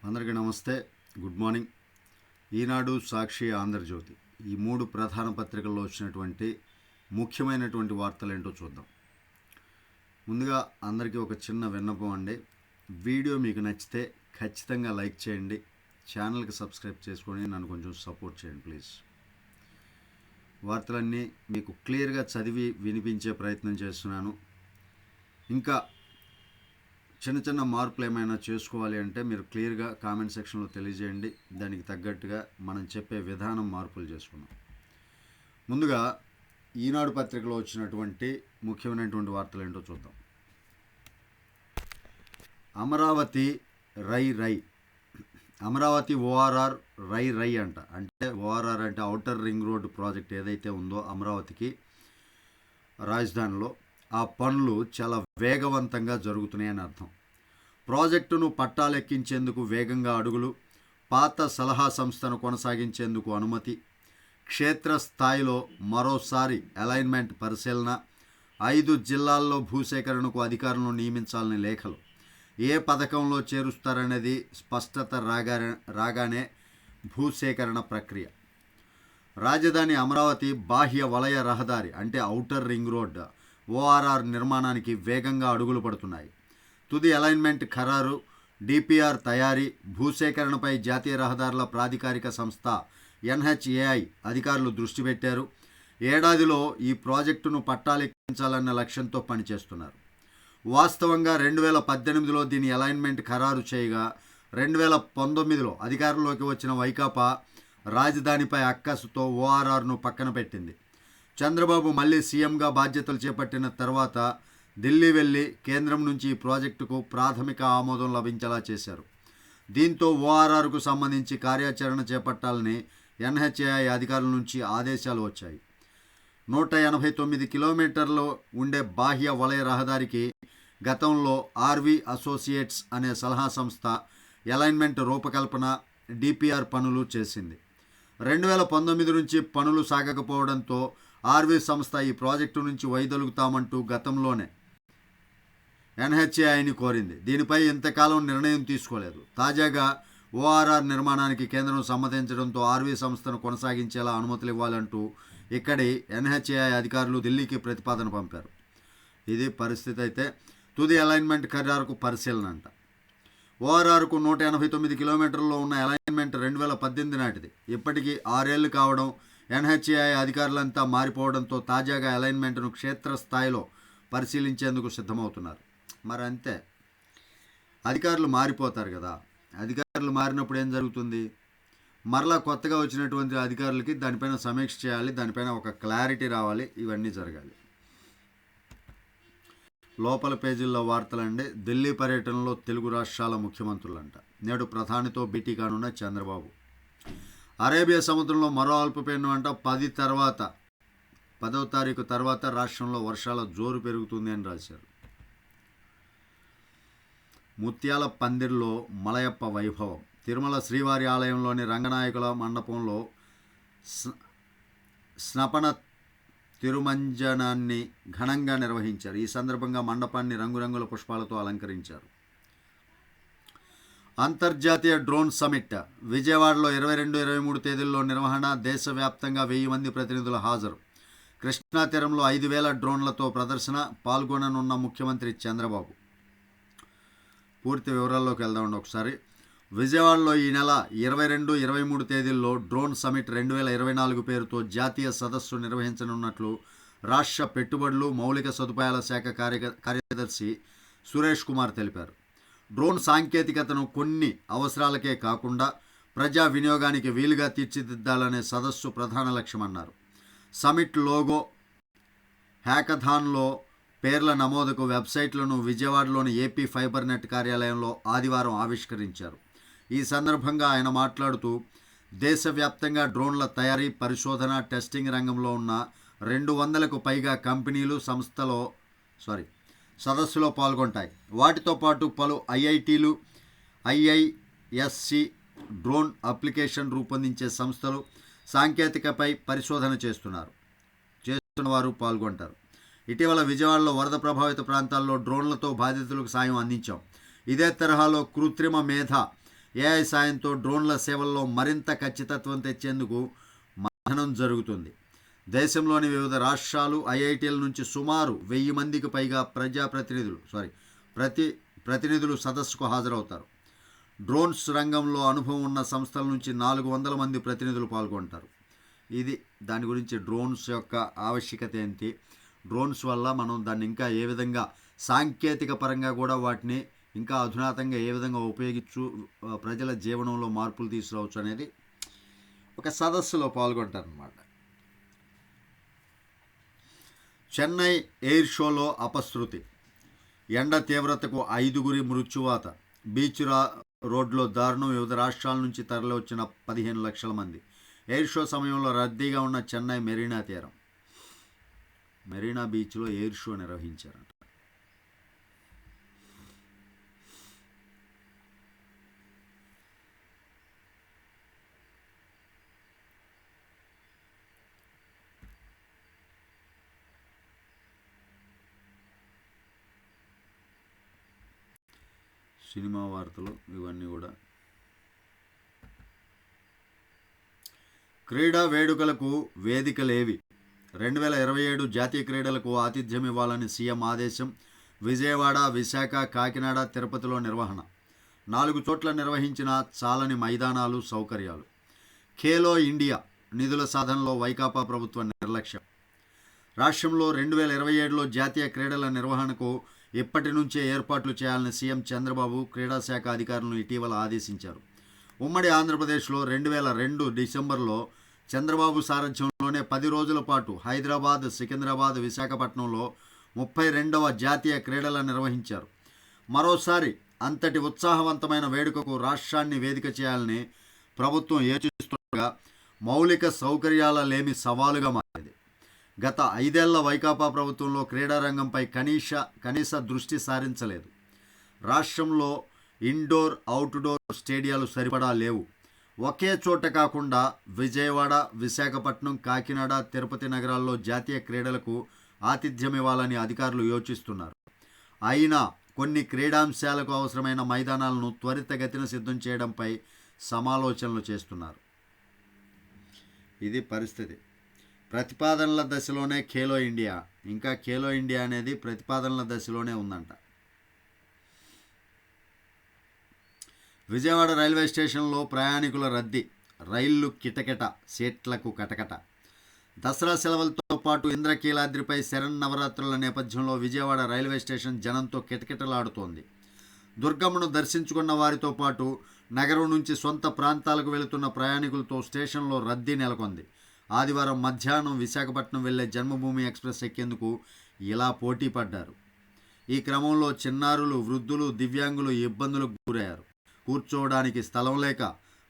అందరికీ నమస్తే, good morning. ఈనాడు, సాక్షి, ఆంధ్రజ్యోతి ఈ మూడు ప్రధాన పత్రికల్లో వచ్చినటువంటి ముఖ్యమైనటువంటి వార్తలు ఏంటో చూద్దాం. ముందుగా అందరికీ ఒక చిన్న విన్నపం అండి. వీడియో మీకు నచ్చితే ఖచ్చితంగా లైక్ చేయండి, ఛానల్కి సబ్స్క్రైబ్ చేసుకొని నన్ను కొంచెం సపోర్ట్ చేయండి ప్లీజ్. వార్తలన్నీ మీకు క్లియర్గా చదివి వినిపించే ప్రయత్నం చేస్తున్నాను. ఇంకా చిన్న చిన్న మార్పులు ఏమైనా చేసుకోవాలి అంటే మీరు క్లియర్గా కామెంట్ సెక్షన్లో తెలియజేయండి. దానికి తగ్గట్టుగా మనం చెప్పే విధానం మార్పులు చేసుకున్నాం. ముందుగా ఈనాడు పత్రికలో వచ్చినటువంటి ముఖ్యమైనటువంటి వార్తలు ఏంటో చూద్దాం. అమరావతి రై అమరావతి ఓఆర్ఆర్ రై అంటే ఓఆర్ఆర్ అంటే ఔటర్ రింగ్ రోడ్ ప్రాజెక్ట్ ఏదైతే ఉందో అమరావతికి రాజధానిలో ఆ పనులు చాలా వేగవంతంగా జరుగుతున్నాయని అర్థం. ప్రాజెక్టును పట్టాలెక్కించేందుకు వేగంగా అడుగులు, పాత సలహా సంస్థను కొనసాగించేందుకు అనుమతి, క్షేత్రస్థాయిలో మరోసారి అలైన్మెంట్ పరిశీలన, 5 జిల్లాల్లో భూసేకరణకు అధికారులను నియమించాలని లేఖలు, ఏ పథకంలో చేరుస్తారనేది స్పష్టత రాగానే భూసేకరణ ప్రక్రియ. రాజధాని అమరావతి బాహ్య వలయ రహదారి అంటే ఔటర్ రింగ్ రోడ్ ఓఆర్ఆర్ నిర్మాణానికి వేగంగా అడుగులు పడుతున్నాయి. తుది అలైన్మెంట్ ఖరారు, డిపిఆర్ తయారీ, భూసేకరణపై జాతీయ రహదారుల ప్రాధికారిక సంస్థ ఎన్హెచ్ఏఐ అధికారులు దృష్టి పెట్టారు. ఏడాదిలో ఈ ప్రాజెక్టును పట్టాలెక్కించాలన్న లక్ష్యంతో పనిచేస్తున్నారు. వాస్తవంగా 2018లో దీని అలైన్మెంట్ ఖరారు చేయగా 2019లో అధికారంలోకి వచ్చిన వైకాపా రాజధానిపై అక్కసుతో ఓఆర్ఆర్ను పక్కన పెట్టింది. చంద్రబాబు మళ్ళీ సీఎంగా బాధ్యతలు చేపట్టిన తర్వాత ఢిల్లీ వెళ్ళి కేంద్రం నుంచి ఈ ప్రాజెక్టుకు ప్రాథమిక ఆమోదం లభించేలా చేశారు. దీంతో ఓఆర్ఆర్కు సంబంధించి కార్యాచరణ చేపట్టాలని ఎన్హెచ్ఏఐ అధికారుల నుంచి ఆదేశాలు వచ్చాయి. 189 కిలోమీటర్లు ఉండే బాహ్య వలయ రహదారికి గతంలో ఆర్వి అసోసియేట్స్ అనే సలహా సంస్థ అలైన్మెంట్ రూపకల్పన, డిపిఆర్ పనులు చేసింది. 2019 నుంచి పనులు సాగకపోవడంతో ఆర్వి సంస్థ ఈ ప్రాజెక్టు నుంచి వైదొలుగుతామంటూ గతంలోనే ఎన్హెచ్ఏఐని కోరింది. దీనిపై ఇంతకాలం నిర్ణయం తీసుకోలేదు. తాజాగా ఓఆర్ఆర్ నిర్మాణానికి కేంద్రం సమ్మతించడంతో ఆర్వి సంస్థను కొనసాగించేలా అనుమతులు ఇవ్వాలంటూ ఇక్కడి ఎన్హెచ్ఏఐ అధికారులు ఢిల్లీకి ప్రతిపాదన పంపారు. ఇది పరిస్థితి. అయితే తుది అలైన్మెంట్ ఖరారుకు పరిశీలన అంట. ఓఆర్ఆర్కు 189 కిలోమీటర్లలో ఉన్న అలైన్మెంట్ 2018 నాటిది. ఇప్పటికీ 6 ఏళ్లు కావడం, ఎన్హెచ్ఏఐ అధికారులంతా మారిపోవడంతో తాజాగా అలైన్మెంట్ను క్షేత్రస్థాయిలో పరిశీలించేందుకు సిద్ధమవుతున్నారు. మరి అంతే, అధికారులు మారిపోతారు కదా. అధికారులు మారినప్పుడు ఏం జరుగుతుంది? మరలా కొత్తగా వచ్చినటువంటి అధికారులకి దానిపైన సమీక్ష చేయాలి, దానిపైన ఒక క్లారిటీ రావాలి, ఇవన్నీ జరగాలి. లోపల పేజీల్లో వార్తలండి. ఢిల్లీ పర్యటనలో తెలుగు రాష్ట్రాల ముఖ్యమంత్రులంట. నేడు ప్రధానితో భేటీ కానున్న చంద్రబాబు. అరేబియా సముద్రంలో మరో అల్పపీడనం అంట. 10వ తారీఖు తర్వాత రాష్ట్రంలో వర్షాల జోరు పెరుగుతుంది అని రాశారు. ముత్యాల పందిర్లో మలయప్ప వైభవం. తిరుమల శ్రీవారి ఆలయంలోని రంగనాయకుల మండపంలో స్నపన తిరుమంజనాన్ని ఘనంగా నిర్వహించారు. ఈ సందర్భంగా మండపాన్ని రంగురంగుల పుష్పాలతో అలంకరించారు. అంతర్జాతీయ డ్రోన్ సమిట్ విజయవాడలో 22-23 తేదీల్లో నిర్వహణ. దేశవ్యాప్తంగా 1000 మంది ప్రతినిధుల హాజరు. కృష్ణా తీరంలో 5000 డ్రోన్లతో ప్రదర్శన. పాల్గొననున్న ముఖ్యమంత్రి చంద్రబాబు. పూర్తి వివరాల్లోకి వెళ్దామండి ఒకసారి. విజయవాడలో ఈ నెల 22-23 తేదీల్లో డ్రోన్ సమిట్ 2024 పేరుతో జాతీయ సదస్సు నిర్వహించనున్నట్లు రాష్ట్ర పెట్టుబడులు, మౌలిక సదుపాయాల శాఖ కార్యదర్శి సురేష్ కుమార్ తెలిపారు. డ్రోన్ సాంకేతికతను కొన్ని అవసరాలకే కాకుండా ప్రజా వినియోగానికి వీలుగా తీర్చిదిద్దాలనే సదస్సు ప్రధాన లక్ష్యమన్నారు. సమిట్ లోగో, హ్యాకథాన్లో పేర్ల నమోదుకు వెబ్సైట్లను విజయవాడలోని ఏపీ ఫైబర్ నెట్ కార్యాలయంలో ఆదివారం ఆవిష్కరించారు. ఈ సందర్భంగా ఆయన మాట్లాడుతూ దేశవ్యాప్తంగా డ్రోన్ల తయారీ, పరిశోధన, టెస్టింగ్ రంగంలో ఉన్న 200కు పైగా కంపెనీలు సదస్సులో పాల్గొంటాయి. వాటితో పాటు పలు ఐఐటీలు, ఐఐఎస్సి డ్రోన్ అప్లికేషన్ రూపొందించే సంస్థలు సాంకేతికపై పరిశోధన చేస్తున్న వారు పాల్గొంటారు. ఇటీవల విజయవాడలో వరద ప్రభావిత ప్రాంతాల్లో డ్రోన్లతో బాధితులకు సాయం అందించాం. ఇదే తరహాలో కృత్రిమ మేధ ఏఐ సాయంతో డ్రోన్ల సేవల్లో మరింత ఖచ్చితత్వం తెచ్చేందుకు మథనం జరుగుతుంది. దేశంలోని వివిధ రాష్ట్రాలు, ఐఐటీల నుంచి సుమారు 1000 మందికి పైగా ప్రతినిధులు సదస్సుకు హాజరవుతారు. డ్రోన్స్ రంగంలో అనుభవం ఉన్న సంస్థల నుంచి 400 మంది ప్రతినిధులు పాల్గొంటారు. ఇది దాని గురించి డ్రోన్స్ యొక్క ఆవశ్యకత ఏంటి, డ్రోన్స్ వల్ల మనం దాన్ని ఇంకా ఏ విధంగా సాంకేతిక పరంగా కూడా వాటిని ఇంకా అధునాతంగా ఏ విధంగా ఉపయోగించు ప్రజల జీవనంలో మార్పులు తీసుకురావచ్చు అనేది ఒక సదస్సులో పాల్గొంటారన్నమాట. చెన్నై ఎయిర్ షోలో అపశృతి, ఎండ తీవ్రతకు 5 మృత్యువాత, బీచ్ రోడ్లో దారుణం, వివిధ రాష్ట్రాల నుంచి తరలి వచ్చిన 15 లక్షల మంది. ఎయిర్ షో సమయంలో రద్దీగా ఉన్న చెన్నై మెరీనా తీరం, మెరీనా బీచ్లో ఎయిర్ షో నిర్వహించారంట. సినిమా వార్తలు ఇవన్నీ కూడా. క్రీడా వేడుకలకు వేదికలేవి, 2027 జాతీయ క్రీడలకు ఆతిథ్యం ఇవ్వాలని సీఎం ఆదేశం. విజయవాడ, విశాఖ, కాకినాడ, తిరుపతిలో నిర్వహణ. 4 చోట్ల నిర్వహించిన చాలని మైదానాలు, సౌకర్యాలు. ఖేలో ఇండియా నిధుల సాధనలో వైకాపా ప్రభుత్వ నిర్లక్ష్యం. రాష్ట్రంలో 2027లో జాతీయ క్రీడల నిర్వహణకు ఇప్పటి నుంచే ఏర్పాట్లు చేయాలని సీఎం చంద్రబాబు క్రీడాశాఖ అధికారులను ఇటీవల ఆదేశించారు. ఉమ్మడి ఆంధ్రప్రదేశ్లో 2002 డిసెంబర్లో చంద్రబాబు సారథ్యంలోనే 10 రోజుల పాటు హైదరాబాద్, సికింద్రాబాద్, విశాఖపట్నంలో 32వ జాతీయ క్రీడలు నిర్వహించారు. మరోసారి అంతటి ఉత్సాహవంతమైన వేడుకకు రాష్ట్రాన్ని వేదిక చేయాలని ప్రభుత్వం యోచిస్తుండగా మౌలిక సౌకర్యాల లేమి సవాలుగా మారింది. గత 5 ఏళ్ల వైకాపా ప్రభుత్వంలో క్రీడారంగంపై కనీస దృష్టి సారించలేదు. రాష్ట్రంలో ఇండోర్, అవుట్డోర్ స్టేడియాలు సరిపడా లేవు. ఒకే చోట కాకుండా విజయవాడ, విశాఖపట్నం, కాకినాడ, తిరుపతి నగరాల్లో జాతీయ క్రీడలకు ఆతిథ్యం ఇవ్వాలని అధికారులు యోచిస్తున్నారు. అయినా కొన్ని క్రీడాంశాలకు అవసరమైన మైదానాలను త్వరితగతిన సిద్ధం చేయడంపై సమాలోచనలు చేస్తున్నారు. ఇది పరిస్థితి. ప్రతిపాదనల దశలోనే ఖేలో ఇండియా, ఇంకా ఖేలో ఇండియా అనేది ప్రతిపాదనల దశలోనే ఉందంట. విజయవాడ రైల్వే స్టేషన్లో ప్రయాణికుల రద్దీ, రైళ్లు కిటకిట, సీట్లకు కటకట. దసరా సెలవులతో పాటు ఇంద్రకీలాద్రిపై శరన్నవరాత్రుల నేపథ్యంలో విజయవాడ రైల్వే స్టేషన్ జనంతో కిటకిటలాడుతోంది. దుర్గమ్మను దర్శించుకున్న వారితో పాటు నగరం నుంచి సొంత ప్రాంతాలకు వెళుతున్న ప్రయాణికులతో స్టేషన్లో రద్దీ నెలకొంది. ఆదివారం మధ్యాహ్నం విశాఖపట్నం వెళ్లే జన్మభూమి ఎక్స్ప్రెస్ ఎక్కేందుకు ఇలా పోటీ పడ్డారు. ఈ క్రమంలో చిన్నారులు, వృద్ధులు, దివ్యాంగులు ఇబ్బందులకు గురయ్యారు. కూర్చోవడానికి స్థలం లేక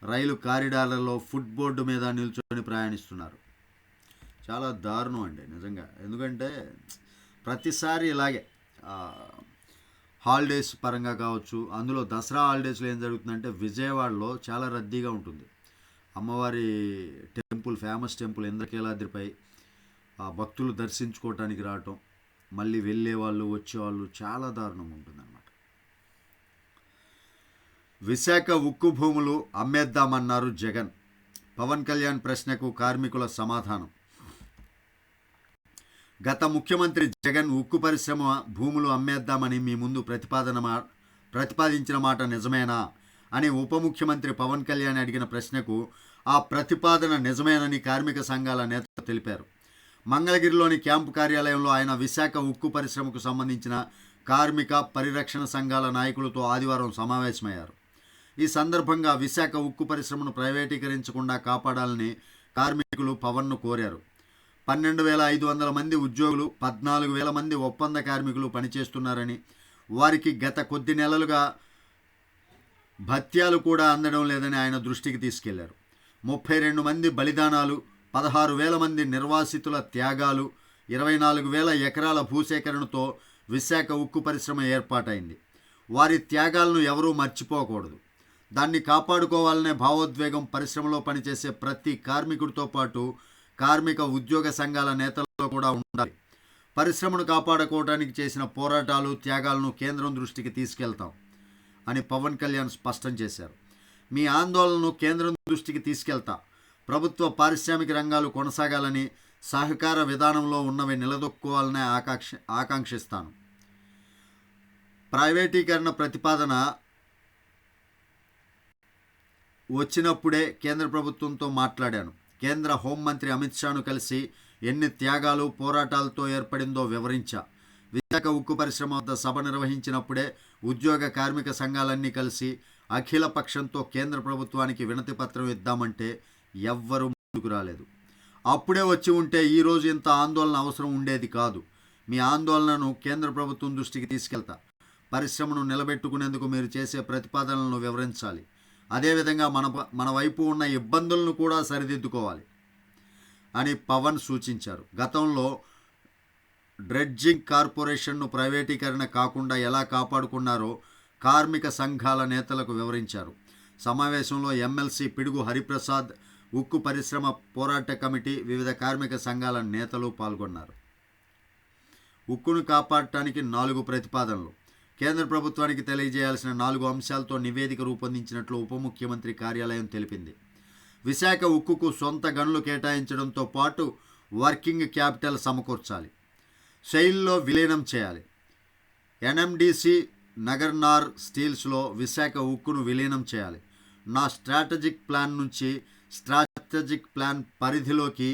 రైలు కారిడార్లలో ఫుట్ బోర్డు మీద నిల్చొని ప్రయాణిస్తున్నారు. చాలా దారుణం అండి నిజంగా. ఎందుకంటే ప్రతిసారి ఇలాగే హాలిడేస్ పరంగా కావచ్చు, అందులో దసరా హాలిడేస్లో ఏం జరుగుతుందంటే విజయవాడలో చాలా రద్దీగా ఉంటుంది. అమ్మవారి టెంపుల్, ఫేమస్ టెంపుల్ ఇంద్రకీలాద్రిపై భక్తులు దర్శించుకోవటానికి రావటం, మళ్ళీ వెళ్ళేవాళ్ళు వచ్చేవాళ్ళు చాలా దారుణంగా ఉంటుందన్నమాట. విశాఖ ఉక్కు భూములు అమ్మేద్దామన్నారు జగన్. పవన్ కళ్యాణ్ ప్రశ్నకు కార్మికుల సమాధానం. గత ముఖ్యమంత్రి జగన్ ఉక్కు పరిశ్రమ భూములు అమ్మేద్దామని మీ ముందు ప్రతిపాదించిన మాట నిజమేనా అని ఉప ముఖ్యమంత్రి పవన్ కళ్యాణ్ అడిగిన ప్రశ్నకు ఆ ప్రతిపాదన నిజమేనని కార్మిక సంఘాల నేతలు తెలిపారు. మంగళగిరిలోని క్యాంపు కార్యాలయంలో ఆయన విశాఖ ఉక్కు పరిశ్రమకు సంబంధించిన కార్మిక పరిరక్షణ సంఘాల నాయకులతో ఆదివారం సమావేశమయ్యారు. ఈ సందర్భంగా విశాఖ ఉక్కు పరిశ్రమను ప్రైవేటీకరించకుండా కాపాడాలని కార్మికులు పవన్ను కోరారు. 12,500 మంది ఉద్యోగులు, 14,000 మంది ఒప్పంద కార్మికులు పనిచేస్తున్నారని, వారికి గత కొద్ది నెలలుగా భత్యాలు కూడా అందడం లేదని ఆయన దృష్టికి తీసుకెళ్లారు. 32 మంది బలిదానాలు, 16,000 మంది నిర్వాసితుల త్యాగాలు, 24,000 ఎకరాల భూసేకరణతో విశాఖ ఉక్కు పరిశ్రమ ఏర్పాటైంది. వారి త్యాగాలను ఎవరూ మర్చిపోకూడదు. దాన్ని కాపాడుకోవాలనే భావోద్వేగం పరిశ్రమలో పనిచేసే ప్రతి కార్మికుడితో పాటు కార్మిక ఉద్యోగ సంఘాల నేతల్లో కూడా ఉండాలి. పరిశ్రమను కాపాడుకోవడానికి చేసిన పోరాటాలు, త్యాగాలను కేంద్రం దృష్టికి తీసుకెళ్తాం అని పవన్ కళ్యాణ్ స్పష్టం చేశారు. మీ ఆందోళనను కేంద్రం దృష్టికి తీసుకెళ్తా. ప్రభుత్వ పారిశ్రామిక రంగాలు కొనసాగాలని, సహకార విధానంలో ఉన్నవి నిలదొక్కుకోవాలనే ఆకాంక్షిస్తాను. ప్రైవేటీకరణ ప్రతిపాదన వచ్చినప్పుడే కేంద్ర ప్రభుత్వంతో మాట్లాడాను. కేంద్ర హోంమంత్రి అమిత్ షాను కలిసి ఎన్ని త్యాగాలు పోరాటాలతో ఏర్పడిందో వివరించా. విశాఖ ఉక్కు పరిశ్రమ వద్ద సభ నిర్వహించినప్పుడే ఉద్యోగ కార్మిక సంఘాలన్నీ కలిసి అఖిల పక్షంతో కేంద్ర ప్రభుత్వానికి వినతి పత్రం ఇద్దామంటే ఎవ్వరూ ముందుకు రాలేదు. అప్పుడే వచ్చి ఉంటే ఈరోజు ఇంత ఆందోళన అవసరం ఉండేది కాదు. మీ ఆందోళనను కేంద్ర ప్రభుత్వం దృష్టికి తీసుకెళ్తా. పరిశ్రమను నిలబెట్టుకునేందుకు మీరు చేసే ప్రతిపాదనలను వివరించాలి. అదేవిధంగా మన వైపు ఉన్న ఇబ్బందులను కూడా సరిదిద్దుకోవాలి అని పవన్ సూచించారు. గతంలో డ్రెడ్జింగ్ కార్పొరేషన్ను ప్రైవేటీకరణ కాకుండా ఎలా కాపాడుకున్నారో కార్మిక సంఘాల నేతలకు వివరించారు. సమావేశంలో ఎమ్మెల్సీ పిడుగు హరిప్రసాద్, ఉక్కు పరిశ్రమ పోరాట కమిటీ, వివిధ కార్మిక సంఘాల నేతలు పాల్గొన్నారు. ఉక్కును కాపాడటానికి 4 ప్రతిపాదనలు. కేంద్ర ప్రభుత్వానికి తెలియజేయాల్సిన 4 అంశాలతో నివేదిక రూపొందించినట్లు ఉప ముఖ్యమంత్రి కార్యాలయం తెలిపింది. విశాఖ ఉక్కుకు సొంత గనులు కేటాయించడంతో పాటు వర్కింగ్ క్యాపిటల్ సమకూర్చాలి. శైలిలో విలీనం చేయాలి. ఎన్ఎండిసి నగర్నార్ స్టీల్స్లో విశాఖ ఉక్కును విలీనం చేయాలి. నా స్ట్రాటజిక్ ప్లాన్ నుంచి స్ట్రాటజిక్ ప్లాన్ పరిధిలోకి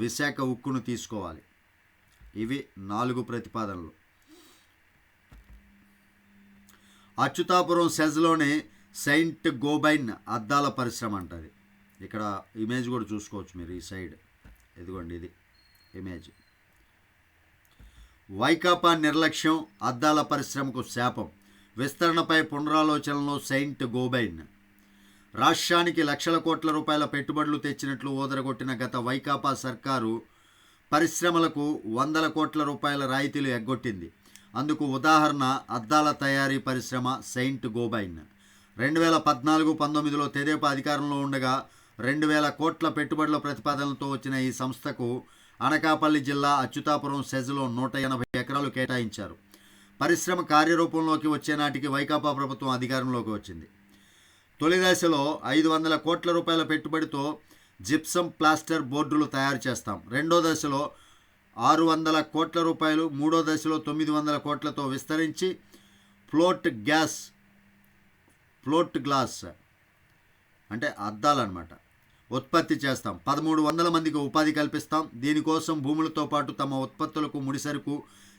విశాఖ ఉక్కును తీసుకోవాలి. ఇవి 4 ప్రతిపాదనలు. అచ్యుతాపురం సెజ్లోని సెయింట్ గోబైన్ అద్దాల పరిశ్రమ అంటది. ఇక్కడ ఇమేజ్ కూడా చూసుకోవచ్చు మీరు. ఈ సైడ్ ఇదిగోండి, ఇది ఇమేజ్. వైకాపా నిర్లక్ష్యం అద్దాల పరిశ్రమకు శాపం. విస్తరణపై పునరాలోచనలో సెయింట్ గోబైన్. రాష్ట్రానికి లక్షల కోట్ల రూపాయల పెట్టుబడులు తెచ్చినట్లు ఓదరగొట్టిన గత వైకాపా సర్కారు పరిశ్రమలకు 100 కోట్ల రూపాయల రాయితీలు ఎగ్గొట్టింది. అందుకు ఉదాహరణ అద్దాల తయారీ పరిశ్రమ సెయింట్ గోబైన్. 2014-19లో తెదేపా అధికారంలో ఉండగా 2000 కోట్ల పెట్టుబడుల ప్రతిపాదనలతో వచ్చిన ఈ సంస్థకు అనకాపల్లి జిల్లా అచ్యుతాపురం సెజ్లో 180 ఎకరాలు కేటాయించారు. పరిశ్రమ కార్యరూపంలోకి వచ్చే నాటికి వైకాపా ప్రభుత్వం అధికారంలోకి వచ్చింది. తొలి దశలో 500 కోట్ల రూపాయల పెట్టుబడితో జిప్సం ప్లాస్టర్ బోర్డులు తయారు చేస్తాం. రెండో దశలో 600 కోట్ల రూపాయలు, మూడో దశలో 900 కోట్లతో విస్తరించి ఫ్లోట్ గ్లాస్ అంటే అద్దాలన్నమాట ఉత్పత్తి చేస్తాం. 1300 మందికి ఉపాధి కల్పిస్తాం. దీనికోసం భూములతో పాటు తమ ఉత్పత్తులకు ముడిసరుకు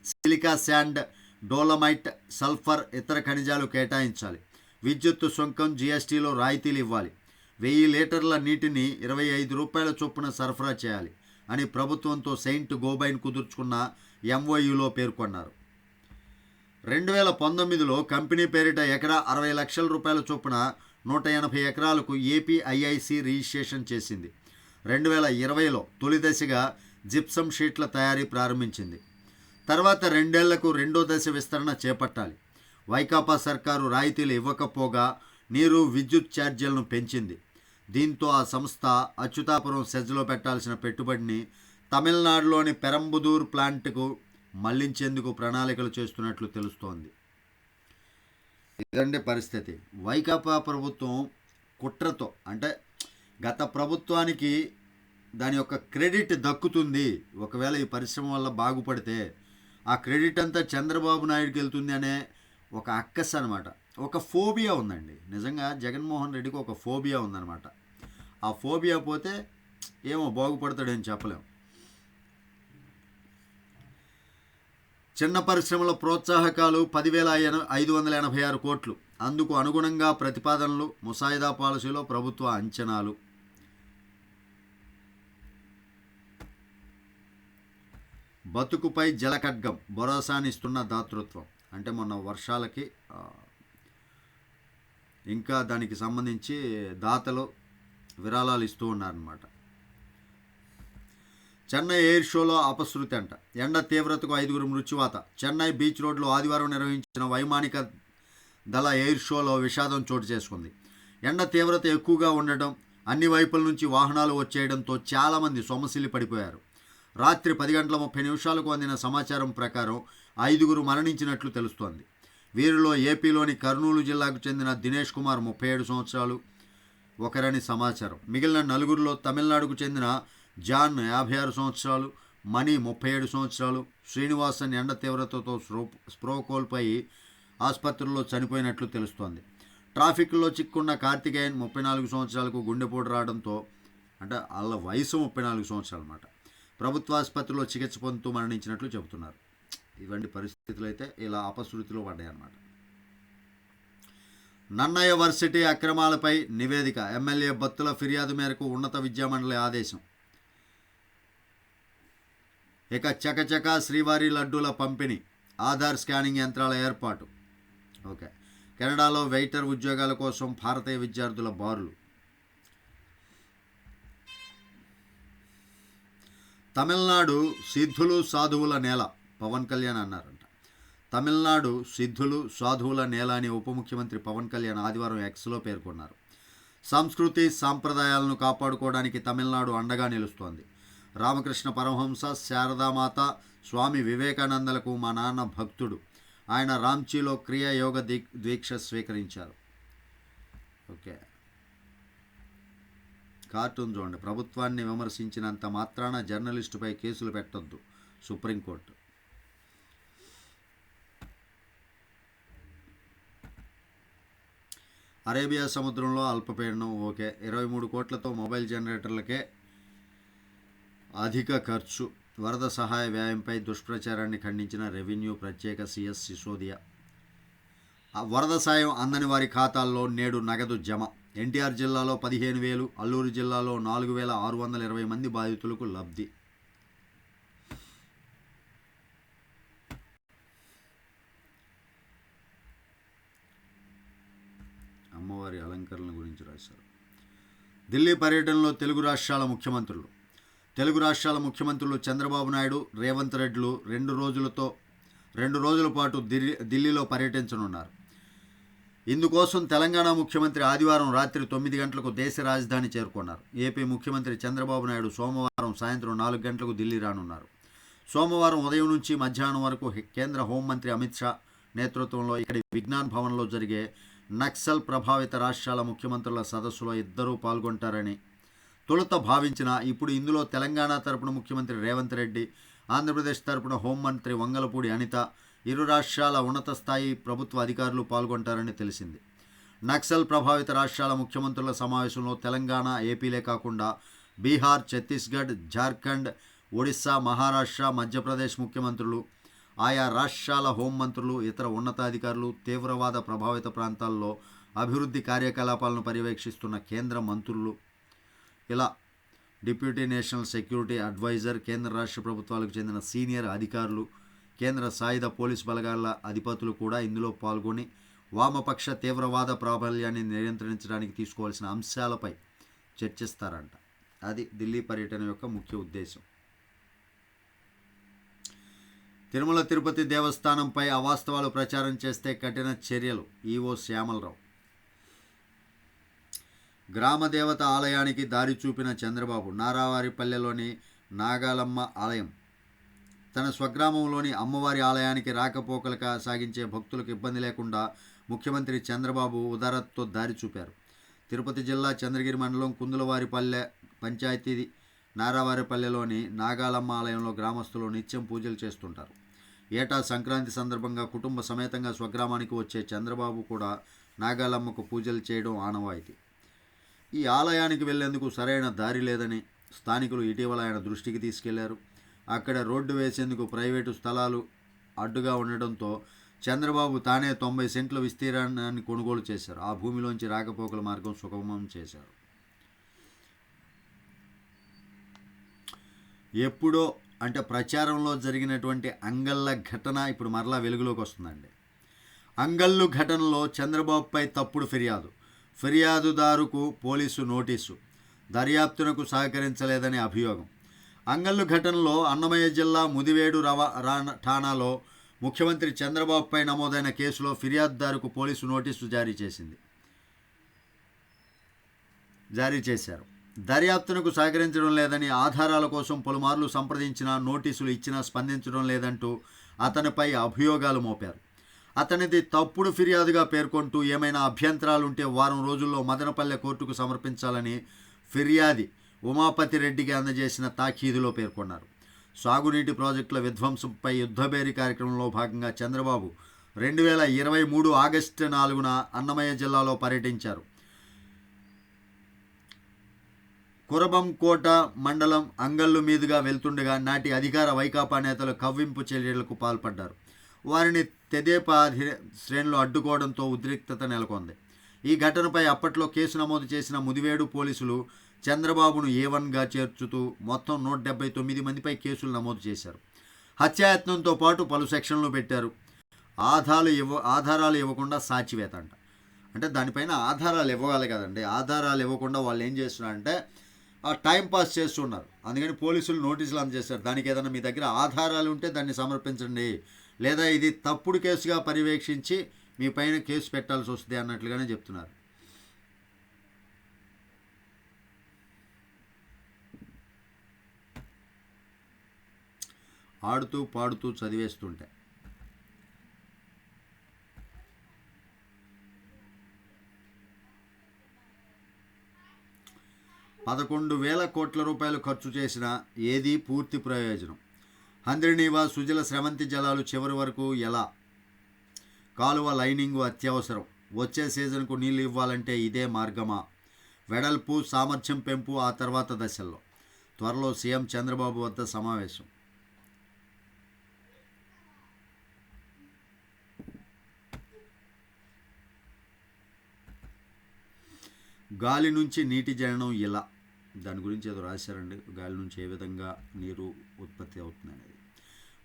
సిలికా శాండ్, డోలమైట్, సల్ఫర్, ఇతర ఖనిజాలు కేటాయించాలి. విద్యుత్తు సుంకం, జిఎస్టీలో రాయితీలు ఇవ్వాలి. 1000 లీటర్ల నీటిని 25 రూపాయల చొప్పున సరఫరా చేయాలి అని ప్రభుత్వంతో సెయింట్ గోబైన్ కుదుర్చుకున్న ఎంఓయూలో పేర్కొన్నారు. 2019లో కంపెనీ పేరిట ఎకరా 60 లక్షల రూపాయల చొప్పున 180 ఎకరాలకు ఏపీఐఐసి రిజిస్ట్రేషన్ చేసింది. 2020లో తొలి దశగా జిప్సం షీట్ల తయారీ ప్రారంభించింది. తర్వాత 2 ఏళ్లకు రెండో దశ విస్తరణ చేపట్టాలి. వైకాపా సర్కారు రాయితీలు ఇవ్వకపోగా నీరు, విద్యుత్ ఛార్జీలను పెంచింది. దీంతో ఆ సంస్థ అచ్యుతాపురం సెజ్లో పెట్టాల్సిన పెట్టుబడిని తమిళనాడులోని పెరంబుదూర్ ప్లాంట్కు మళ్లించేందుకు ప్రణాళికలు చేస్తున్నట్లు తెలుస్తోంది. ఇదండి పరిస్థితి. వైకాపా ప్రభుత్వం కుట్రతో, అంటే గత ప్రభుత్వానికి దాని యొక్క క్రెడిట్ దక్కుతుంది, ఒకవేళ ఈ పరిశ్రమ వల్ల బాగుపడితే ఆ క్రెడిట్ అంతా చంద్రబాబు నాయుడుకి వెళ్తుంది అనే ఒక అక్కస్ అనమాట. ఒక ఫోబియా ఉందండి. నిజంగా జగన్మోహన్ రెడ్డికి ఒక ఫోబియా ఉందన్నమాట. ఆ ఫోబియా పోతే ఏమో బాగుపడతాడని చెప్పలేం. చిన్న పరిశ్రమల ప్రోత్సాహకాలు 10,586 కోట్లు. అందుకు అనుగుణంగా ప్రతిపాదనలు, ముసాయిదా పాలసీలో ప్రభుత్వ అంచనాలు. బతుకుపై జలఖడ్గం, భరోసానిస్తున్న దాతృత్వం. అంటే మొన్న వర్షాలకి ఇంకా దానికి సంబంధించి దాతలు విరాళాలు ఇస్తూ ఉన్నారన్నమాట. చెన్నై ఎయిర్ షోలో అపశృతి అంట. ఎండ తీవ్రతకు 5 మృత్యువాత. చెన్నై బీచ్ రోడ్లో ఆదివారం నిర్వహించిన వైమానిక దళ ఎయిర్ షోలో విషాదం చోటు చేసుకుంది. ఎండ తీవ్రత ఎక్కువగా ఉండటం, అన్ని వైపుల నుంచి వాహనాలు వచ్చేయడంతో చాలామంది సొమ్మసిల్లి పడిపోయారు. రాత్రి 10:30 అందిన సమాచారం ప్రకారం 5 మరణించినట్లు తెలుస్తోంది. వీరిలో ఏపీలోని కర్నూలు జిల్లాకు చెందిన దినేష్ కుమార్ 37 సంవత్సరాలు, ఒకరని సమాచారం. మిగిలిన నలుగురిలో తమిళనాడుకు చెందిన జాన్ 56 సంవత్సరాలు, మణి 37 సంవత్సరాలు, శ్రీనివాసన్ ఎండ తీవ్రతతో స్పృహ కోల్పోయి ఆసుపత్రిలో చనిపోయినట్లు తెలుస్తోంది. ట్రాఫిక్లో చిక్కున్న కార్తికేయన్ 34 సంవత్సరాలకు గుండెపోటు రావడంతో, అంటే వాళ్ళ వయసు 34 సంవత్సరాలు అన్నమాట, ప్రభుత్వ ఆసుపత్రిలో చికిత్స పొందుతూ మరణించినట్లు చెబుతున్నారు. ఇవంటి పరిస్థితులు అయితే ఇలా అపశృతిలో పడ్డాయి అన్నమాట. నన్నయ్య వర్సిటీ అక్రమాలపై నివేదిక. ఎమ్మెల్యే బత్తుల ఫిర్యాదు మేరకు ఉన్నత విద్యామండలి ఆదేశం. ఇక చకచక శ్రీవారి లడ్డూల పంపిణీ, ఆధార్ స్కానింగ్ యంత్రాల ఏర్పాటు. ఓకే. కెనడాలో వెయిటర్ ఉద్యోగాల కోసం భారతీయ విద్యార్థుల బారులు. తమిళనాడు సిద్ధులు సాధువుల నేల, పవన్ కళ్యాణ్ అన్నారంట. తమిళనాడు సిద్ధులు సాధువుల నేల అని ఉప ముఖ్యమంత్రి పవన్ కళ్యాణ్ ఆదివారం ఎక్స్లో పేర్కొన్నారు. సంస్కృతి సాంప్రదాయాలను కాపాడుకోవడానికి తమిళనాడు అండగా నిలుస్తోంది. రామకృష్ణ పరమహంస, శారదామాత, స్వామి వివేకానందలకు మా నాన్న భక్తుడు. ఆయన రాంచీలో క్రియాయోగ దీక్ష స్వీకరించారు. ఓకే. కార్టూన్ చూడండి. ప్రభుత్వాన్ని విమర్శించినంత మాత్రాన జర్నలిస్టుపై కేసులు పెట్టొద్దు, సుప్రీంకోర్టు. అరేబియా సముద్రంలో అల్పపీడనం. ఓకే. 23 కోట్లతో మొబైల్ జనరేటర్లకే అధిక ఖర్చు. వరద సహాయ వ్యయంపై దుష్ప్రచారాన్ని ఖండించిన రెవెన్యూ ప్రత్యేక సిఎస్ సిసోదియా. వరద సాయం అందని వారి ఖాతాల్లో నేడు నగదు జమ. ఎన్టీఆర్ జిల్లాలో 15,000, అల్లూరు జిల్లాలో 4,620 మంది బాధితులకు లబ్ధి. అమ్మవారి అలంకరణ గురించి రాశారు. ఢిల్లీ పర్యటనలో తెలుగు రాష్ట్రాల ముఖ్యమంత్రులు చంద్రబాబు నాయుడు, రేవంత్ రెడ్డిలు 2 రోజుల పాటు ఢిల్లీలో పర్యటించనున్నారు. ఇందుకోసం తెలంగాణ ముఖ్యమంత్రి ఆదివారం రాత్రి 9 గంటలకు దేశ రాజధాని చేరుకున్నారు. ఏపీ ముఖ్యమంత్రి చంద్రబాబు నాయుడు సోమవారం సాయంత్రం 4 గంటలకు ఢిల్లీ రానున్నారు. సోమవారం ఉదయం నుంచి మధ్యాహ్నం వరకు కేంద్ర హోంమంత్రి అమిత్ షా నేతృత్వంలో ఇక్కడి విజ్ఞాన్ భవన్లో జరిగే నక్సల్ ప్రభావిత రాష్ట్రాల ముఖ్యమంత్రుల సదస్సులో ఇద్దరూ పాల్గొంటారని తొలుత భావించిన, ఇప్పుడు ఇందులో తెలంగాణ తరపున ముఖ్యమంత్రి రేవంత్ రెడ్డి, ఆంధ్రప్రదేశ్ తరపున హోంమంత్రి వంగలపూడి అనిత, ఇరు రాష్ట్రాల ఉన్నత స్థాయి ప్రభుత్వ అధికారులు పాల్గొంటారని తెలిసింది. నక్సల్ ప్రభావిత రాష్ట్రాల ముఖ్యమంత్రుల సమావేశంలో తెలంగాణ, ఏపీలే కాకుండా బీహార్, ఛత్తీస్గఢ్, జార్ఖండ్, ఒడిశా, మహారాష్ట్ర, మధ్యప్రదేశ్ ముఖ్యమంత్రులు, ఆయా రాష్ట్రాల హోంమంత్రులు, ఇతర ఉన్నతాధికారులు, తీవ్రవాద ప్రభావిత ప్రాంతాల్లో అభివృద్ధి కార్యకలాపాలను పర్యవేక్షిస్తున్న కేంద్ర మంత్రులు, ఇలా డిప్యూటీ నేషనల్ సెక్యూరిటీ అడ్వైజర్, కేంద్ర రాష్ట్ర ప్రభుత్వాలకు చెందిన సీనియర్ అధికారులు, కేంద్ర సాయుధ పోలీసు బలగాల అధిపతులు కూడా ఇందులో పాల్గొని వామపక్ష తీవ్రవాద ప్రాబల్యాన్ని నియంత్రించడానికి తీసుకోవాల్సిన అంశాలపై చర్చిస్తారంట. అది ఢిల్లీ పర్యటన యొక్క ముఖ్య ఉద్దేశం. తిరుమల తిరుపతి దేవస్థానంపై అవాస్తవాలు ప్రచారం చేస్తే కఠిన చర్యలు, ఈవో శ్యామలరావు. గ్రామదేవత ఆలయానికి దారి చూపిన చంద్రబాబు. నారావారిపల్లెలోని నాగాలమ్మ ఆలయం, తన స్వగ్రామంలోని అమ్మవారి ఆలయానికి రాకపోకలుగా సాగించే భక్తులకు ఇబ్బంది లేకుండా ముఖ్యమంత్రి చంద్రబాబు ఉదారతతో దారి చూపారు. తిరుపతి జిల్లా చంద్రగిరి మండలం కుందులవారిపల్లె పంచాయతీ నారావారిపల్లెలోని నాగాలమ్మ ఆలయంలో గ్రామస్తులు నిత్యం పూజలు చేస్తుంటారు. ఏటా సంక్రాంతి సందర్భంగా కుటుంబ సమేతంగా స్వగ్రామానికి వచ్చే చంద్రబాబు కూడా నాగాలమ్మకు పూజలు చేయడం ఆనవాయితీ. ఈ ఆలయానికి వెళ్లేందుకు సరైన దారి లేదని స్థానికులు ఇటీవల ఆయన దృష్టికి తీసుకెళ్లారు. అక్కడ రోడ్డు వేసేందుకు ప్రైవేటు స్థలాలు అడ్డుగా ఉండడంతో చంద్రబాబు తానే 90 సెంట్ల విస్తీర్ణాన్ని కొనుగోలు చేశారు. ఆ భూమిలోంచి రాకపోకల మార్గం సుగమం చేశారు. ఎప్పుడో అంటే ప్రచారంలో జరిగినటువంటి అంగళ్ళ ఘటన ఇప్పుడు మరలా వెలుగులోకి వస్తుందండి. అంగళ్ళు ఘటనలో చంద్రబాబుపై తప్పుడు ఫిర్యాదుదారుకు పోలీసు నోటీసు, దర్యాప్తునకు సహకరించలేదని అభియోగం. అంగళ్ళు ఘటనలో అన్నమయ్య జిల్లా ముదివేడు ఠాణాలో ముఖ్యమంత్రి చంద్రబాబుపై నమోదైన కేసులో ఫిర్యాదుదారుకు పోలీసు నోటీసు జారీ చేశారు. దర్యాప్తునకు సహకరించడం లేదని, ఆధారాల కోసం పలుమార్లు సంప్రదించినా, నోటీసులు ఇచ్చినా స్పందించడం లేదంటూ అతనిపై అభియోగాలు మోపారు. అతనిది తప్పుడు ఫిర్యాదుగా పేర్కొంటూ ఏమైనా అభ్యంతరాలుంటే వారం రోజుల్లో మదనపల్లె కోర్టుకు సమర్పించాలని ఫిర్యాది ఉమాపతి రెడ్డికి అందజేసిన తాకీదులో పేర్కొన్నారు. సాగునీటి ప్రాజెక్టుల విధ్వంసంపై యుద్ధభేరి కార్యక్రమంలో భాగంగా చంద్రబాబు 2023 ఆగస్టు 4న అన్నమయ్య జిల్లాలో పర్యటించారు. కురబంకోట మండలం అంగళ్ళు మీదుగా వెళ్తుండగా నాటి అధికార వైకాపా నేతలు కవ్వింపు చర్యలకు పాల్పడ్డారు. వారిని తెదేపా శ్రేణులు అడ్డుకోవడంతో ఉద్రిక్తత నెలకొంది. ఈ ఘటనపై అప్పట్లో కేసు నమోదు చేసిన ముదివేడు పోలీసులు చంద్రబాబును A1గా చేర్చుతూ మొత్తం 179 మందిపై కేసులు నమోదు చేశారు. హత్యాయత్నంతో పాటు పలు సెక్షన్లు పెట్టారు. ఆధారాలు ఇవ్వకుండా సాచివేత అంట. అంటే దానిపైన ఆధారాలు ఇవ్వాలి కదండి. ఆధారాలు ఇవ్వకుండా వాళ్ళు ఏం చేస్తున్నారంటే టైం పాస్ చేస్తున్నారు. అందుకని పోలీసులు నోటీసులు అందజేశారు. దానికి ఏదైనా మీ దగ్గర ఆధారాలు ఉంటే దాన్ని సమర్పించండి, లేదా ఇది తప్పుడు కేసుగా పర్యవేక్షించి మీ పైన కేసు పెట్టాల్సి వస్తుంది అన్నట్లుగానే చెప్తున్నారు. ఆడుతూ పాడుతూ చదివేస్తుంటే 11,000 కోట్ల రూపాయలు ఖర్చు చేసినా ఏదీ పూర్తి ప్రయోజనం. హంద్రినీవా సుజల స్రవంతి జలాలు చివరి వరకు ఎలా? కాలువ లైనింగు అత్యవసరం. వచ్చే సీజన్కు నీళ్లు ఇవ్వాలంటే ఇదే మార్గమా? వెడల్పు సామర్థ్యం పెంపు ఆ తర్వాత దశల్లో. త్వరలో సీఎం చంద్రబాబు వద్ద సమావేశం. గాలి నుంచి నీటి జననం ఇలా, దాని గురించి ఏదో రాశారండి. గాలి నుంచి ఏ విధంగా నీరు ఉత్పత్తి అవుతుంది అనేది.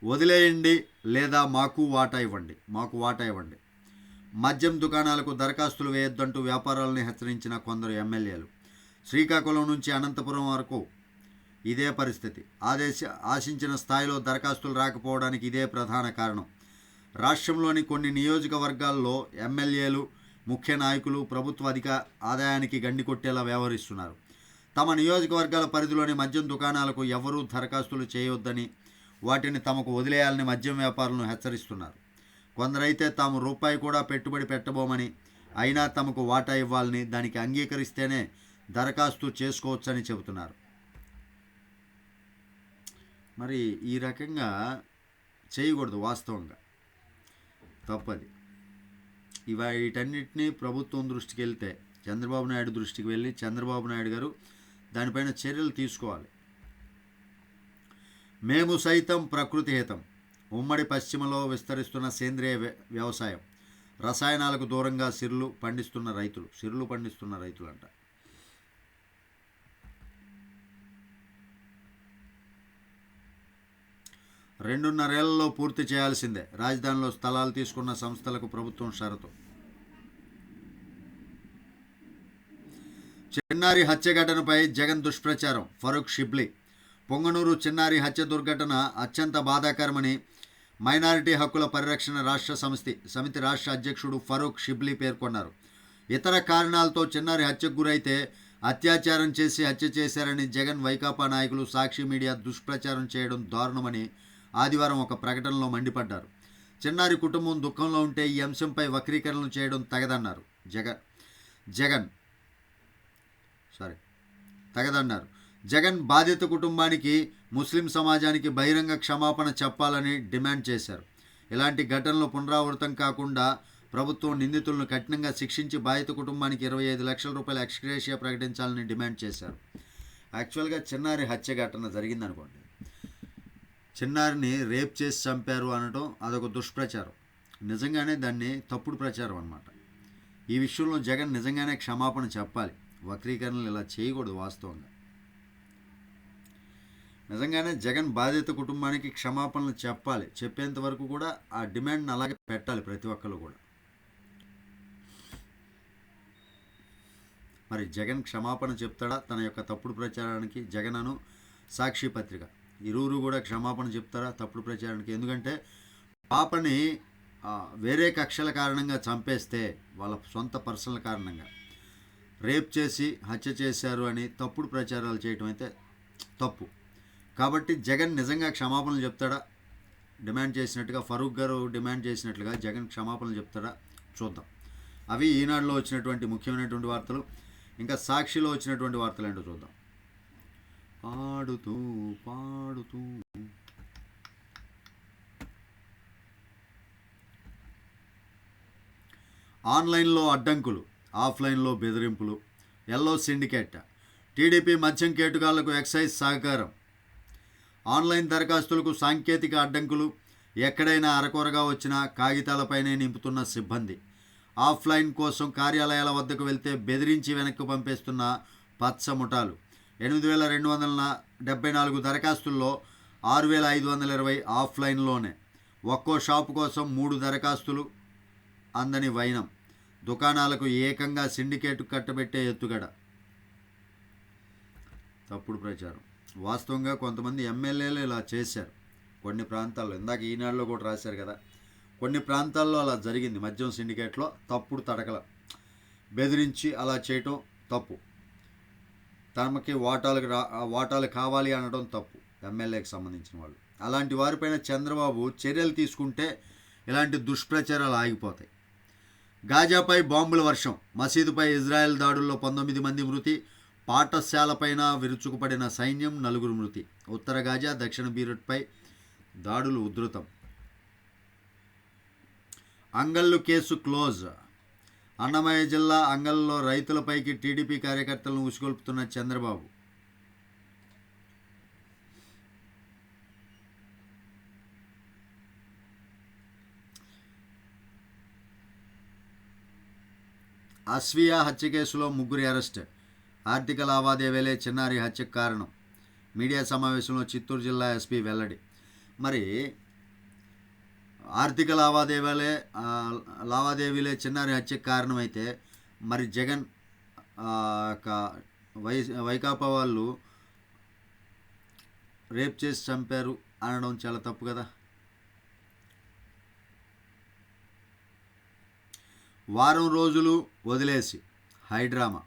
వదిలేయండి లేదా మాకు వాటా ఇవ్వండి. మద్యం దుకాణాలకు దరఖాస్తులు వేయొద్దంటూ వ్యాపారాలను హెచ్చరించిన కొందరు ఎమ్మెల్యేలు. శ్రీకాకుళం నుంచి అనంతపురం వరకు ఇదే పరిస్థితి. ఆశించిన స్థాయిలో దరఖాస్తులు రాకపోవడానికి ఇదే ప్రధాన కారణం. రాష్ట్రంలోని కొన్ని నియోజకవర్గాల్లో ఎమ్మెల్యేలు, ముఖ్య నాయకులు ప్రభుత్వ ఆదాయానికి గండి కొట్టేలా వ్యవహరిస్తున్నారు. తమ నియోజకవర్గాల పరిధిలోని మద్యం దుకాణాలకు ఎవరూ దరఖాస్తులు చేయొద్దని, వాటిని తమకు వదిలేయాలని మద్యం వ్యాపారులను హెచ్చరిస్తున్నారు. కొందరైతే తాము రూపాయి కూడా పెట్టుబడి పెట్టబోమని, అయినా తమకు వాటా ఇవ్వాలని, దానికి అంగీకరిస్తేనే దరఖాస్తు చేసుకోవచ్చని చెబుతున్నారు. మరి ఈ రకంగా చేయకూడదు. వాస్తవంగా తప్పది. వీటన్నిటినీ ప్రభుత్వం దృష్టికి వెళ్తే, చంద్రబాబు నాయుడు దృష్టికి వెళ్ళి చంద్రబాబు నాయుడు గారు దానిపైన చర్యలు తీసుకోవాలి. మేము సైతం ప్రకృతి హితం. ఉమ్మడి పశ్చిమలో విస్తరిస్తున్న సేంద్రియ వ్యవసాయం. రసాయనాలకు దూరంగా సిర్లు పండిస్తున్న రైతులు అంట. రెండున్నరేళ్లలో పూర్తి చేయాల్సిందే. రాజధానిలో స్థలాలు తీసుకున్న సంస్థలకు ప్రభుత్వం షరతు. చిన్నారి హత్య ఘటనపై జగన్ దుష్ప్రచారం. ఫరూక్ షిబ్లీ. పొంగనూరు చిన్నారి హత్య దుర్ఘటన అత్యంత బాధాకరమని మైనారిటీ హక్కుల పరిరక్షణ రాష్ట్ర సమితి రాష్ట్ర అధ్యక్షుడు ఫరూక్ షిబ్లీ పేర్కొన్నారు. ఇతర కారణాలతో చిన్నారి హత్యకు గురైతే అత్యాచారం చేసి హత్య చేశారని జగన్ వైకాపా నాయకులు సాక్షి మీడియా దుష్ప్రచారం చేయడం దారుణమని ఆదివారం ఒక ప్రకటనలో మండిపడ్డారు. చిన్నారి కుటుంబం దుఃఖంలో ఉంటే ఈ అంశంపై వక్రీకరణలు చేయడం తగదన్నారు. జగన్ బాధిత కుటుంబానికి, ముస్లిం సమాజానికి బహిరంగ క్షమాపణ చెప్పాలని డిమాండ్ చేశారు. ఇలాంటి ఘటనలు పునరావృతం కాకుండా ప్రభుత్వం నిందితులను కఠినంగా శిక్షించి బాధిత కుటుంబానికి 25 లక్షల రూపాయల ఎక్స్గ్రేషియా ప్రకటించాలని డిమాండ్ చేశారు. యాక్చువల్గా చిన్నారి హత్య ఘటన జరిగిందనుకోండి, చిన్నారిని రేప్ చేసి చంపారు అనడం అదొక దుష్ప్రచారం. నిజంగానే దాన్ని తప్పుడు ప్రచారం అన్నమాట. ఈ విషయంలో జగన్ నిజంగానే క్షమాపణ చెప్పాలి. వక్రీకరణలు ఇలా చేయకూడదు. వాస్తవంగా నిజంగానే జగన్ బాధిత కుటుంబానికి క్షమాపణలు చెప్పాలి. చెప్పేంత వరకు కూడా ఆ డిమాండ్ని అలాగే పెట్టాలి ప్రతి ఒక్కరు కూడా. మరి జగన్ క్షమాపణ చెప్తాడా తన యొక్క తప్పుడు ప్రచారానికి? జగన్ సాక్షి పత్రిక ఇరువురు కూడా క్షమాపణ చెప్తారా తప్పుడు ప్రచారానికి? ఎందుకంటే పాపని వేరే కక్షల కారణంగా చంపేస్తే, వాళ్ళ సొంత పర్సనల్ కారణంగా రేప్ చేసి హత్య చేశారు అని తప్పుడు ప్రచారాలు చేయటం అయితే తప్పు. కాబట్టి జగన్ నిజంగా క్షమాపణలు చెప్తాడా? డిమాండ్ చేసినట్టుగా, ఫరూక్ గారు డిమాండ్ చేసినట్లుగా జగన్ క్షమాపణలు చెప్తారా చూద్దాం. అవి ఈనాడులో వచ్చినటువంటి ముఖ్యమైనటువంటి వార్తలు. ఇంకా సాక్షిలో వచ్చినటువంటి వార్తలు ఏంటో చూద్దాం. పాడుతూ పాడుతూ ఆన్లైన్లో అడ్డంకులు, ఆఫ్లైన్లో బెదిరింపులు, ఎల్లో సిండికేట్, టీడీపీ మద్యం కేటుగాళ్లకు ఎక్సైజ్ సహకారం, ఆన్లైన్ దరఖాస్తులకు సాంకేతిక అడ్డంకులు, ఎక్కడైనా అరకొరగా వచ్చిన కాగితాలపైనే నింపుతున్న సిబ్బంది, ఆఫ్లైన్ కోసం కార్యాలయాల వద్దకు వెళ్తే బెదిరించి వెనక్కి పంపేస్తున్న పచ్చ ముఠాలు, 8,274 దరఖాస్తుల్లో 6,520 ఆఫ్లైన్లోనే, ఒక్కో షాపు కోసం 3 దరఖాస్తులు అందని వైనం, దుకాణాలకు ఏకంగా సిండికేట్ కట్టబెట్టే ఎత్తుగడ. తప్పుడు ప్రచారం. వాస్తవంగా కొంతమంది ఎమ్మెల్యేలు ఇలా చేశారు కొన్ని ప్రాంతాల్లో. ఇందాక ఈనాడులో కూడా రాశారు కదా, కొన్ని ప్రాంతాల్లో అలా జరిగింది. మద్యం సిండికేట్లో తప్పుడు తడకల బెదిరించి అలా చేయటం తప్పు. తమకి వాటాలు కావాలి అనడం తప్పు. ఎమ్మెల్యేకి సంబంధించిన వాళ్ళు అలాంటి వారిపైన చంద్రబాబు చర్యలు తీసుకుంటే ఇలాంటి దుష్ప్రచారాలు ఆగిపోతాయి. గాజాపై బాంబుల వర్షం, మసీదుపై ఇజ్రాయెల్ దాడుల్లో 19 మంది మృతి, పాఠశాలపైన విరుచుకుపడిన సైన్యం, 4 మృతి. ఉత్తర గాజా, దక్షిణ బీరుట్పై దాడులు ఉధృతం. అంగళ్ళు కేసు క్లోజ్. అన్నమయ్య జిల్లా అంగళ్ళలో రైతులపైకి టీడీపీ కార్యకర్తలను ఉసిగొల్పుతున్న చంద్రబాబు. అస్వియా హత్య కేసులో 3 అరెస్ట్. ఆర్థిక లావాదేవీలే చిన్నారి హత్యకు కారణం. మీడియా సమావేశంలో చిత్తూరు జిల్లా ఎస్పీ వెల్లడి. మరి ఆర్థిక లావాదేవీలే చిన్నారి హత్యకు కారణమైతే మరి జగన్ వైకాపా వాళ్ళు రేప్ చేసి చంపారు అనడం చాలా తప్పు కదా. వారం రోజులు వదిలేసి హైడ్రామా.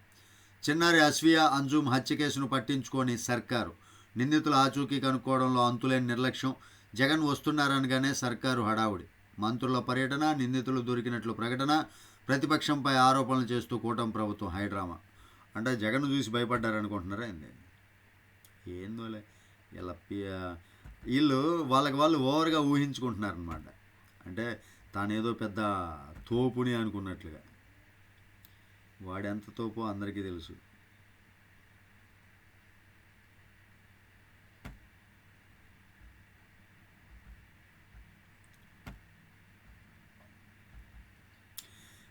చిన్నారి అస్వియా అంజుమ్ హత్య కేసును పట్టించుకొని సర్కారు. నిందితుల ఆచూకీ కనుక్కోవడంలో అంతులేని నిర్లక్ష్యం. జగన్ వస్తున్నారనగానే సర్కారు హడావుడి. మంత్రుల పర్యటన, నిందితులు దొరికినట్లు ప్రకటన, ప్రతిపక్షంపై ఆరోపణలు చేస్తూ కూటమి ప్రభుత్వం హైడ్రామా. అంటే జగన్ చూసి భయపడ్డారనుకుంటున్నారా ఏంది? ఏందోలే ఇలా వీళ్ళు వాళ్ళు ఓవర్గా ఊహించుకుంటున్నారనమాట. అంటే తానేదో పెద్ద తోపుని అనుకున్నట్లుగా. వాడెంత తోపో అందరికీ తెలుసు.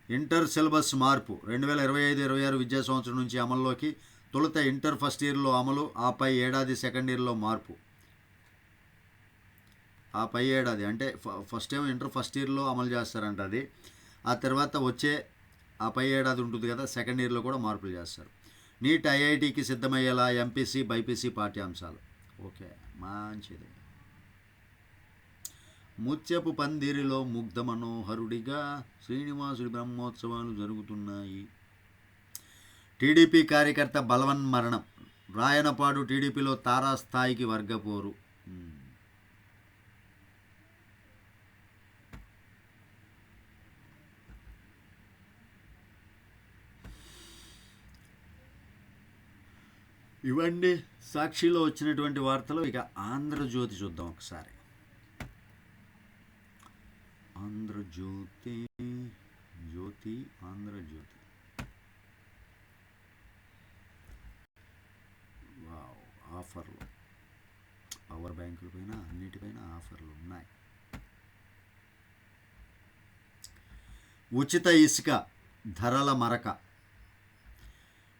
ఇంటర్ సిలబస్ మార్పు 2025-26 విద్యా సంవత్సరం నుంచి అమల్లోకి. తొలుత ఇంటర్ ఫస్ట్ ఇయర్లో అమలు, ఆపై ఏడాది సెకండ్ ఇయర్లో మార్పు. ఆ పై ఏడాది అంటే ఫస్ట్ ఏమో ఇంటర్ ఫస్ట్ ఇయర్లో అమలు చేస్తారంట అది. ఆ తర్వాత వచ్చే ఆ పై ఏడాది ఉంటుంది కదా, సెకండ్ ఇయర్లో కూడా మార్పులు చేస్తారు. నీట్ ఐఐటికి సిద్ధమయ్యేలా ఎంపీసీ బైపీసీ పాఠ్యాంశాలు. ఓకే, మంచిది. ముత్యపు పందిరిలో ముగ్ధ మనోహరుడిగా శ్రీనివాసుడి బ్రహ్మోత్సవాలు జరుగుతున్నాయి. టీడీపీ కార్యకర్త బలవన్మరణం. రాయనపాడు టీడీపీలో తారాస్థాయికి వర్గపోరు. ఇవన్నీ సాక్షిలో వచ్చినటువంటి వార్తలు. ఇక ఆంధ్రజ్యోతి చూద్దాం ఒకసారి. ఆంధ్రజ్యోతి ఆఫర్లు, పవర్ బ్యాంకుల పైన అన్నిటిపైన ఆఫర్లు ఉన్నాయి. ఉచిత ఇసుక ధరల మరక.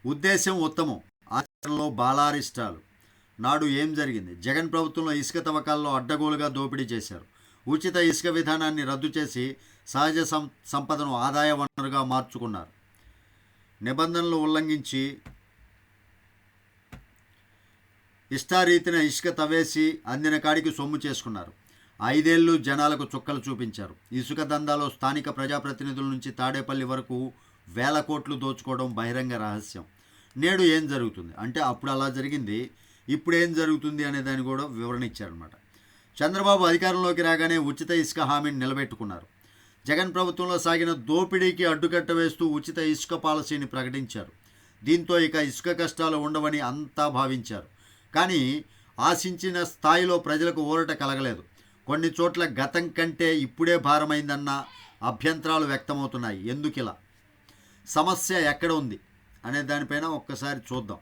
ఉద్దేశం ఉత్తమం, ఆచరణలో బాలారిష్టాలు. నాడు ఏం జరిగింది? జగన్ ప్రభుత్వంలో ఇసుక తవ్వకాల్లో అడ్డగోలుగా దోపిడీ చేశారు. ఉచిత ఇసుక విధానాన్ని రద్దు చేసి సహజ సంపదను ఆదాయ వనరుగా మార్చుకున్నారు. నిబంధనలు ఉల్లంఘించి ఇష్టారీతిన ఇసుక తవ్వేసి అందిన కాడికి సొమ్ము చేసుకున్నారు. 5 ఏళ్ళు జనాలకు చుక్కలు చూపించారు. ఇసుక దందాలో స్థానిక ప్రజాప్రతినిధుల నుంచి తాడేపల్లి వరకు వేల కోట్లు దోచుకోవడం బహిరంగ రహస్యం. నేడు ఏం జరుగుతుంది అంటే, అప్పుడు అలా జరిగింది, ఇప్పుడు ఏం జరుగుతుంది అనే దాన్ని కూడా వివరణ ఇచ్చారనమాట. చంద్రబాబు అధికారంలోకి రాగానే ఉచిత ఇసుక హామీని నిలబెట్టుకున్నారు. జగన్ ప్రభుత్వంలో సాగిన దోపిడీకి అడ్డుకట్ట వేస్తూ ఉచిత ఇసుక పాలసీని ప్రకటించారు. దీంతో ఇక ఇసుక కష్టాలు ఉండవని అంతా భావించారు. కానీ ఆశించిన స్థాయిలో ప్రజలకు ఊరట కలగలేదు. కొన్ని చోట్ల గతం కంటే ఇప్పుడే భారమైందన్న అభ్యంతరాలు వ్యక్తమవుతున్నాయి. ఎందుకిలా? సమస్య ఎక్కడ ఉంది అనే దానిపైన ఒక్కసారి చూద్దాం.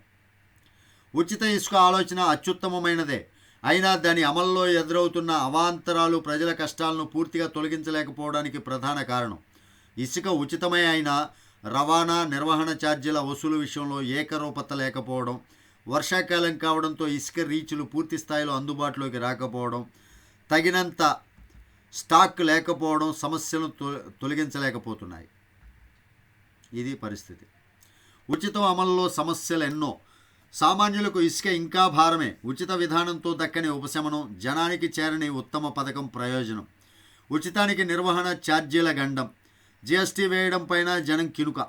ఉచిత ఇసుక ఆలోచన అత్యుత్తమమైనదే. అయినా దాని అమల్లో ఎదురవుతున్న అవాంతరాలు ప్రజల కష్టాలను పూర్తిగా తొలగించలేకపోవడానికి ప్రధాన కారణం. ఇసుక ఉచితమే అయినా రవాణా, నిర్వహణ ఛార్జీల వసూలు విషయంలో ఏకరూపత లేకపోవడం, వర్షాకాలం కావడంతో ఇసుక రీచ్లు పూర్తి స్థాయిలో అందుబాటులోకి రాకపోవడం, తగినంత స్టాక్ లేకపోవడం సమస్యలను తొలగించలేకపోతున్నాయి. ఇది పరిస్థితి. ఉచితం అమలులో సమస్యలు ఎన్నో. సామాన్యులకు ఇసుక ఇంకా భారమే. ఉచిత విధానంతో దక్కని ఉపశమనం, జనానికి చేరని ఉత్తమ పథకం ప్రయోజనం. ఉచితానికి నిర్వహణ ఛార్జీల గండం, జిఎస్టీ వేయడం పైన జనం కినుక,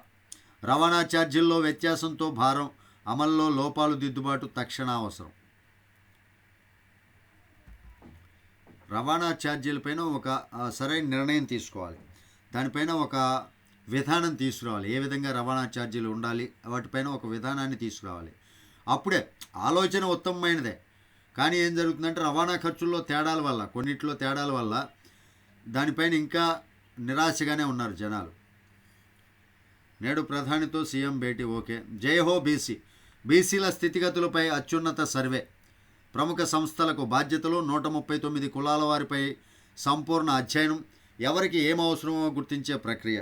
రవాణా ఛార్జీల్లో వ్యత్యాసంతో భారం, అమల్లో లోపాలు దిద్దుబాటు తక్షణ అవసరం. రవాణా ఛార్జీలపైన ఒక సరైన నిర్ణయం తీసుకోవాలి. దానిపైన ఒక విధానం తీసుకురావాలి. ఏ విధంగా రవాణా ఛార్జీలు ఉండాలి, వాటిపైన ఒక విధానాన్ని తీసుకురావాలి. అప్పుడే ఆలోచన ఉత్తమమైనదే. కానీ ఏం జరుగుతుందంటే రవాణా ఖర్చుల్లో తేడాల వల్ల, కొన్నిట్లో తేడాల వల్ల దానిపైన ఇంకా నిరాశగానే ఉన్నారు జనాలు. నేడు ప్రధానితో సీఎం భేటీ ఓకే. జై హో బీసీ. బీసీల స్థితిగతులపై అత్యున్నత సర్వే. ప్రముఖ సంస్థలకు బాధ్యతలు, 139 కులాల వారిపై సంపూర్ణ అధ్యయనం, ఎవరికి ఏం అవసరమో గుర్తించే ప్రక్రియ.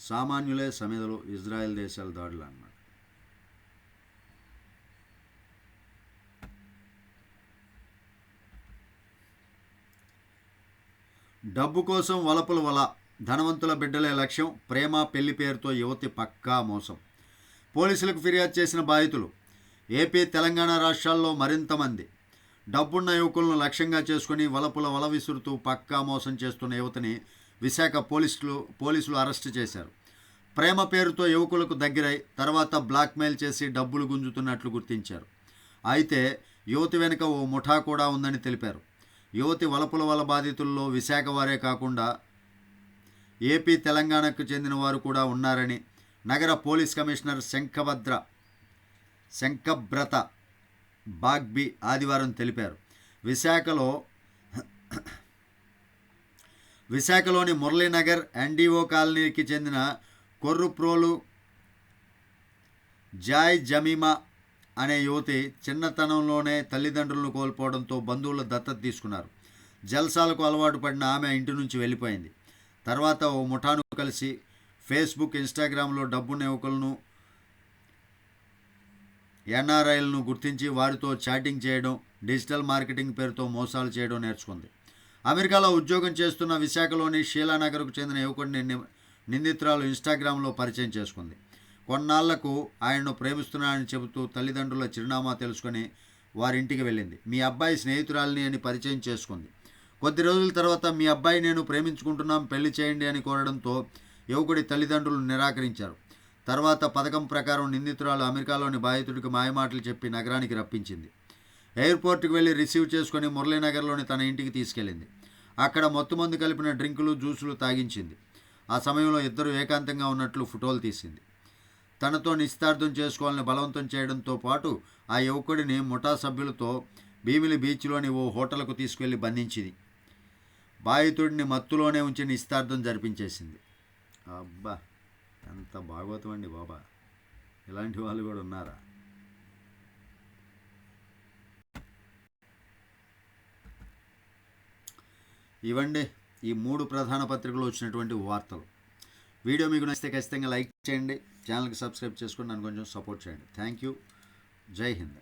సామాన్యులే సమిధలు, ఇజ్రాయెల్ దేశాల దాడులు అన్నమాట. డబ్బు కోసం వలపుల వల, ధనవంతుల బిడ్డలే లక్ష్యం, ప్రేమ పెళ్లి పేరుతో యువతి పక్కా మోసం. పోలీసులకు ఫిర్యాదు చేసిన బాధితులు. ఏపీ, తెలంగాణ రాష్ట్రాల్లో మరింత మంది. డబ్బున్న యువకులను లక్ష్యంగా చేసుకుని వలపుల వల విసురుతూ పక్కా మోసం చేస్తున్న యువతిని విశాఖ పోలీసులు అరెస్టు చేశారు. ప్రేమ పేరుతో యువకులకు దగ్గరై తర్వాత బ్లాక్మెయిల్ చేసి డబ్బులు గుంజుతున్నట్లు గుర్తించారు. అయితే యువతి వెనుక ఓ ముఠా కూడా ఉందని తెలిపారు. యువతి వలపుల వల బాధితుల్లో విశాఖ వారే కాకుండా ఏపీ, తెలంగాణకు చెందిన వారు కూడా ఉన్నారని నగర పోలీస్ కమిషనర్ శంఖబ్రత బాగ్బి ఆదివారం తెలిపారు. విశాఖలోని మురళీనగర్ ఎన్డీఓ కాలనీకి చెందిన కొర్రుప్రోలు జాయ్ జమీమా అనే యువతి చిన్నతనంలోనే తల్లిదండ్రులను కోల్పోవడంతో బంధువుల దత్తత తీసుకున్నారు. జల్సాలకు అలవాటు పడిన ఆమె ఇంటి నుంచి వెళ్ళిపోయింది. తర్వాత ఓ ముఠాను కలిసి ఫేస్బుక్, ఇన్స్టాగ్రామ్లో డబ్బున్న యువకులను, ఎన్ఆర్ఐలను గుర్తించి వారితో చాటింగ్ చేయడం, డిజిటల్ మార్కెటింగ్ పేరుతో మోసాలు చేయడం నేర్చుకుంది. అమెరికాలో ఉద్యోగం చేస్తున్న విశాఖలోని షీలానగర్కు చెందిన యువకుడిని నిందితురాలు ఇన్స్టాగ్రామ్లో పరిచయం చేసుకుంది. కొన్నాళ్లకు ఆయన్ను ప్రేమిస్తున్నానని చెబుతూ తల్లిదండ్రుల చిరునామా తెలుసుకొని వారింటికి వెళ్ళింది. మీ అబ్బాయి స్నేహితురాలిని అని పరిచయం చేసుకుంది. కొద్ది రోజుల తర్వాత మీ అబ్బాయి నేను ప్రేమించుకుంటున్నాం, పెళ్లి చేయండి అని కోరడంతో యువకుడి తల్లిదండ్రులు నిరాకరించారు. తర్వాత పథకం ప్రకారం నిందితురాలు అమెరికాలోని బాధితుడికి మాయమాటలు చెప్పి నగరానికి రప్పించింది. ఎయిర్పోర్ట్కి వెళ్ళి రిసీవ్ చేసుకొని మురళీనగర్లోని తన ఇంటికి తీసుకెళ్ళింది. అక్కడ మొత్తుమందు కలిపిన డ్రింకులు, జ్యూసులు తాగించింది. ఆ సమయంలో ఇద్దరు ఏకాంతంగా ఉన్నట్లు ఫోటోలు తీసింది. తనతో నిశ్చితార్థం చేసుకోవాలని బలవంతం చేయడంతో పాటు ఆ యువకుడిని ముఠా సభ్యులతో భీమిలి బీచ్లోని ఓ హోటల్కు తీసుకెళ్లి బంధించింది. బాధితుడిని మత్తులోనే ఉంచి నిశ్చితార్థం జరిపించేసింది. అబ్బా, ఎంత భాగవతం అండి బాబా! ఇలాంటి వాళ్ళు కూడా ఉన్నారా? ఇవండి ఈ 3 ప్రధాన పత్రికలు వచ్చినటువంటి వార్తలు. వీడియో మీకు నచ్చితే ఖచ్చితంగా లైక్ చేయండి, ఛానల్కి సబ్స్క్రైబ్ చేసుకొని నన్ను కొంచెం సపోర్ట్ చేయండి. Thank you. జై హింద్.